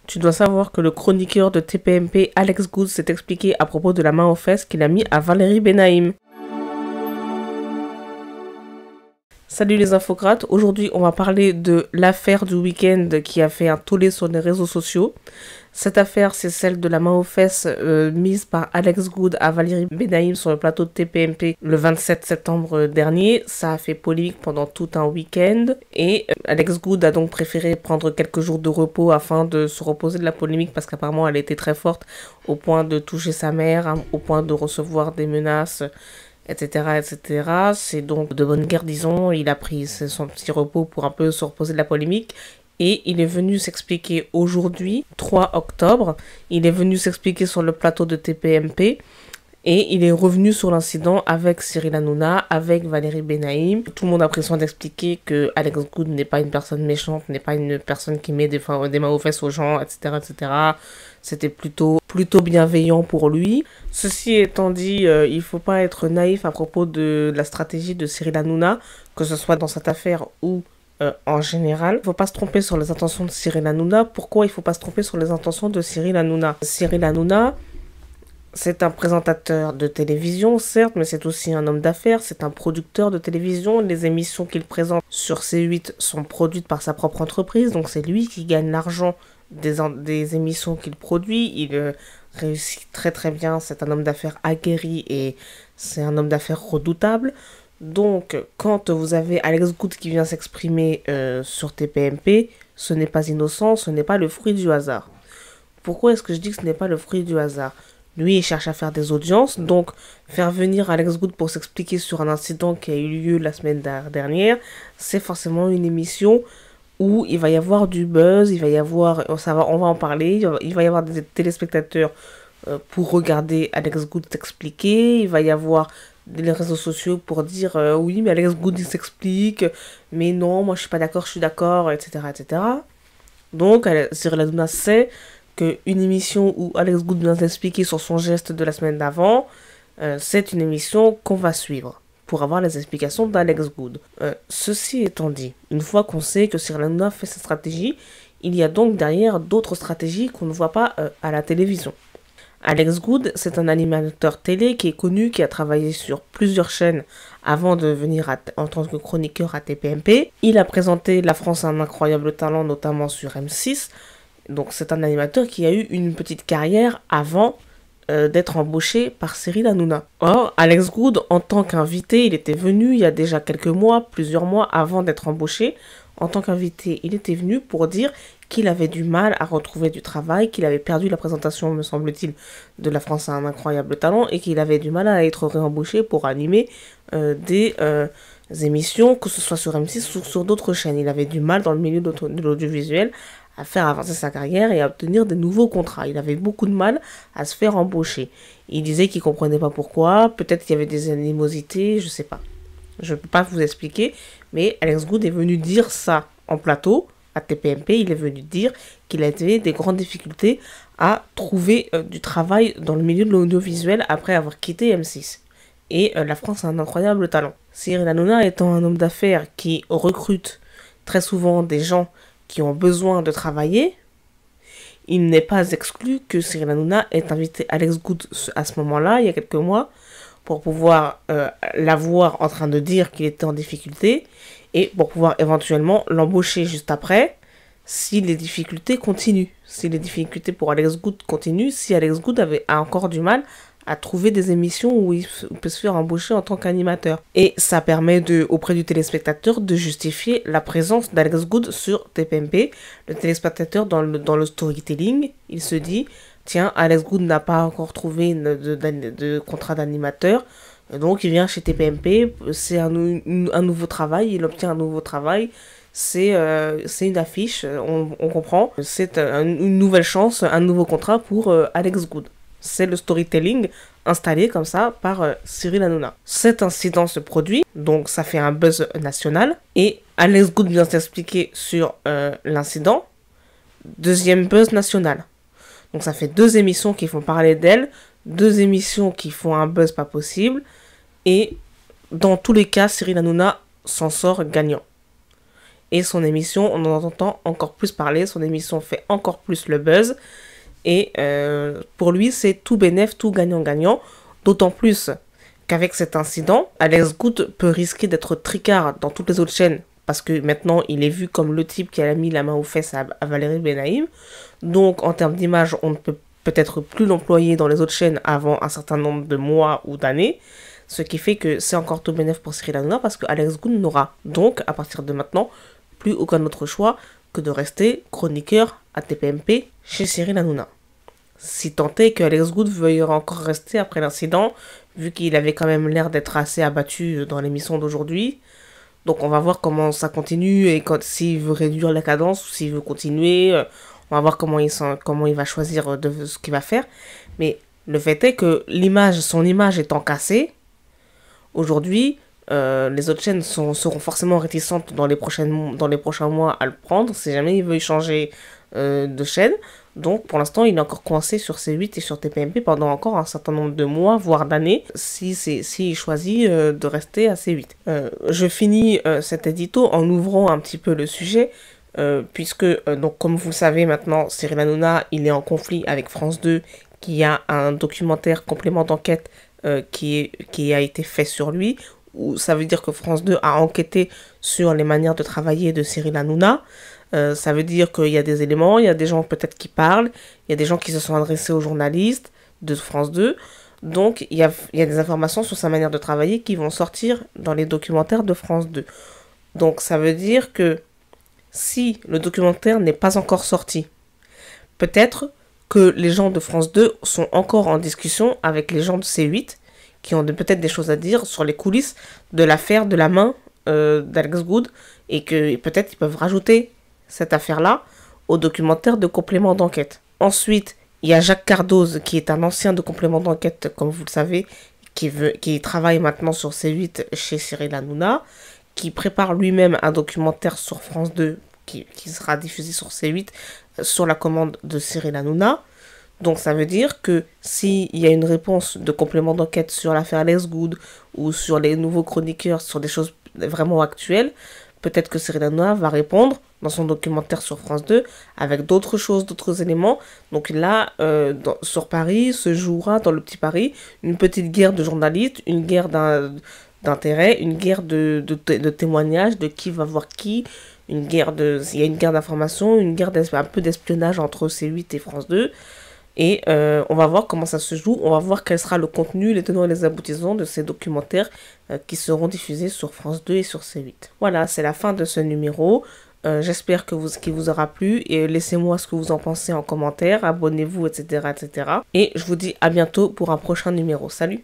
Tu dois savoir que le chroniqueur de TPMP, Alex Good, s'est expliqué à propos de la main aux fesses qu'il a mis à Valérie Benaïm. Salut les infocrates, aujourd'hui on va parler de l'affaire du week-end qui a fait un tollé sur les réseaux sociaux. Cette affaire, c'est celle de la main aux fesses mise par Alex Good à Valérie Benaïm sur le plateau de TPMP le 27 septembre dernier. Ça a fait polémique pendant tout un week-end et Alex Good a donc préféré prendre quelques jours de repos afin de se reposer de la polémique parce qu'apparemment elle était très forte au point de toucher sa mère, hein, au point de recevoir des menaces, etc., etc. C'est donc de bonne guerre, disons. Il a pris son petit repos pour un peu se reposer de la polémique. Et il est venu s'expliquer aujourd'hui, 3 octobre. Il est venu s'expliquer sur le plateau de TPMP. Et il est revenu sur l'incident avec Cyril Hanouna, avec Valérie Benaïm. Tout le monde a pris soin d'expliquer que Alex Good n'est pas une personne méchante, n'est pas une personne qui met des mains aux fesses aux gens, etc., etc. C'était plutôt bienveillant pour lui. Ceci étant dit, il ne faut pas être naïf à propos de la stratégie de Cyril Hanouna, que ce soit dans cette affaire ou en général. Il ne faut pas se tromper sur les intentions de Cyril Hanouna. Pourquoi il ne faut pas se tromper sur les intentions de Cyril Hanouna? Cyril Hanouna, c'est un présentateur de télévision, certes, mais c'est aussi un homme d'affaires, c'est un producteur de télévision. Les émissions qu'il présente sur C8 sont produites par sa propre entreprise, donc c'est lui qui gagne l'argent des émissions qu'il produit. Il réussit très très bien, c'est un homme d'affaires aguerri et c'est un homme d'affaires redoutable. Donc, quand vous avez Alex Good qui vient s'exprimer sur TPMP, ce n'est pas innocent, ce n'est pas le fruit du hasard. Pourquoi est-ce que je dis que ce n'est pas le fruit du hasard? Lui, il cherche à faire des audiences, donc faire venir Alex Good pour s'expliquer sur un incident qui a eu lieu la semaine dernière, c'est forcément une émission où il va y avoir du buzz, il va y avoir, on va en parler, il va y avoir des téléspectateurs pour regarder Alex Good s'expliquer, il va y avoir les réseaux sociaux pour dire oui mais Alex Good il s'explique, mais non moi je suis pas d'accord, je suis d'accord, etc., etc. Donc Cyril Hanouna sait qu'une émission où Alex Good vient s'expliquer sur son geste de la semaine d'avant, c'est une émission qu'on va suivre pour avoir les explications d'Alex Good. Ceci étant dit, une fois qu'on sait que Cyril Hanouna fait cette stratégie, il y a donc derrière d'autres stratégies qu'on ne voit pas à la télévision. Alex Good, c'est un animateur télé qui est connu, qui a travaillé sur plusieurs chaînes avant de venir en tant que chroniqueur à TPMP. Il a présenté La France a un incroyable talent, notamment sur M6. Donc c'est un animateur qui a eu une petite carrière avant d'être embauché par Cyril Hanouna. Or, Alex Good, en tant qu'invité, il était venu il y a déjà quelques mois, plusieurs mois avant d'être embauché. En tant qu'invité, il était venu pour dire qu'il avait du mal à retrouver du travail, qu'il avait perdu la présentation, me semble-t-il, de La France a un incroyable talent et qu'il avait du mal à être réembauché pour animer des émissions, que ce soit sur M6 ou sur d'autres chaînes. Il avait du mal dans le milieu de l'audiovisuel à faire avancer sa carrière et à obtenir de nouveaux contrats. Il avait beaucoup de mal à se faire embaucher. Il disait qu'il comprenait pas pourquoi, peut-être qu'il y avait des animosités, je sais pas. Je peux pas vous expliquer, mais Alex Good est venu dire ça en plateau, à TPMP, il est venu dire qu'il avait des grandes difficultés à trouver du travail dans le milieu de l'audiovisuel après avoir quitté M6. Et La France a un incroyable talent. Cyril Hanouna étant un homme d'affaires qui recrute très souvent des gens qui ont besoin de travailler, il n'est pas exclu que Cyril Hanouna ait invité Alex Good à ce moment-là, il y a quelques mois, pour pouvoir l'avoir en train de dire qu'il était en difficulté et pour pouvoir éventuellement l'embaucher juste après si les difficultés continuent. Si les difficultés pour Alex Good continuent, si Alex Good a encore du mal à trouver des émissions où il peut se faire embaucher en tant qu'animateur. Et ça permet auprès du téléspectateur de justifier la présence d'Alex Good sur TPMP. Le téléspectateur, dans le storytelling, il se dit « Tiens, Alex Good n'a pas encore trouvé de contrat d'animateur, donc il vient chez TPMP, c'est un nouveau travail, il obtient un nouveau travail. » C'est une affiche, on comprend. C'est une nouvelle chance, un nouveau contrat pour Alex Good. C'est le storytelling installé comme ça par Cyril Hanouna. Cet incident se produit, donc ça fait un buzz national. Et Alex Good vient s'expliquer sur l'incident. Deuxième buzz national. Donc ça fait 2 émissions qui font parler d'elle, 2 émissions qui font un buzz pas possible. Et dans tous les cas, Cyril Hanouna s'en sort gagnant. Et son émission, on en entend encore plus parler, son émission fait encore plus le buzz. Et pour lui, c'est tout bénef, tout gagnant-gagnant. D'autant plus qu'avec cet incident, Alex Good peut risquer d'être tricard dans toutes les autres chaînes. Parce que maintenant, il est vu comme le type qui a mis la main aux fesses à Valérie Benaïm. Donc, en termes d'image, on ne peut peut-être plus l'employer dans les autres chaînes avant un certain nombre de mois ou d'années. Ce qui fait que c'est encore tout bénef pour Cyril Hanouna parce que Alex Good n'aura donc, à partir de maintenant, plus aucun autre choix que de rester chroniqueur à TPMP chez Cyril Hanouna. Si tant est que Alex Good veuille encore rester après l'incident, vu qu'il avait quand même l'air d'être assez abattu dans l'émission d'aujourd'hui. Donc on va voir comment ça continue et s'il veut réduire la cadence ou s'il veut continuer. On va voir comment il va choisir ce qu'il va faire. Mais le fait est que son image étant cassée, aujourd'hui, les autres chaînes seront forcément réticentes dans les prochains mois à le prendre, si jamais il veut changer de chaîne. Donc pour l'instant, il est encore coincé sur C8 et sur TPMP pendant encore un certain nombre de mois, voire d'années, s'il choisit de rester à C8. Je finis cet édito en ouvrant un petit peu le sujet, puisque, donc, comme vous le savez maintenant, Cyril Hanouna, il est en conflit avec France 2, qui a un documentaire complément d'enquête qui a été fait sur lui, où ça veut dire que France 2 a enquêté sur les manières de travailler de Cyril Hanouna. Ça veut dire qu'il y a des éléments, il y a des gens peut-être qui parlent, il y a des gens qui se sont adressés aux journalistes de France 2. Donc, il y a des informations sur sa manière de travailler qui vont sortir dans les documentaires de France 2. Donc, ça veut dire que si le documentaire n'est pas encore sorti, peut-être que les gens de France 2 sont encore en discussion avec les gens de C8 qui ont peut-être des choses à dire sur les coulisses de l'affaire de la main d'Alex Good et que peut-être ils peuvent rajouter cette affaire-là au documentaire de complément d'enquête. Ensuite, il y a Jacques Cardoz qui est un ancien de complément d'enquête, comme vous le savez, qui travaille maintenant sur C8 chez Cyril Hanouna, qui prépare lui-même un documentaire sur France 2 qui sera diffusé sur C8 sur la commande de Cyril Hanouna. Donc ça veut dire que s'il y a une réponse de complément d'enquête sur l'affaire Alex Good ou sur les nouveaux chroniqueurs, sur des choses vraiment actuelles, peut-être que Cyril Hanouna va répondre dans son documentaire sur France 2 avec d'autres choses, d'autres éléments. Donc là, sur Paris, se jouera dans le petit Paris une petite guerre de journalistes, une guerre d'intérêt, une guerre de témoignages, de qui va voir qui, il y a une guerre d'information, une guerre un peu d'espionnage entre C8 et France 2. Et on va voir comment ça se joue, on va voir quel sera le contenu, les tenants et les aboutissants de ces documentaires qui seront diffusés sur France 2 et sur C8. Voilà, c'est la fin de ce numéro. J'espère qu'il vous aura plu et laissez-moi ce que vous en pensez en commentaire, abonnez-vous, etc., etc. Et je vous dis à bientôt pour un prochain numéro. Salut!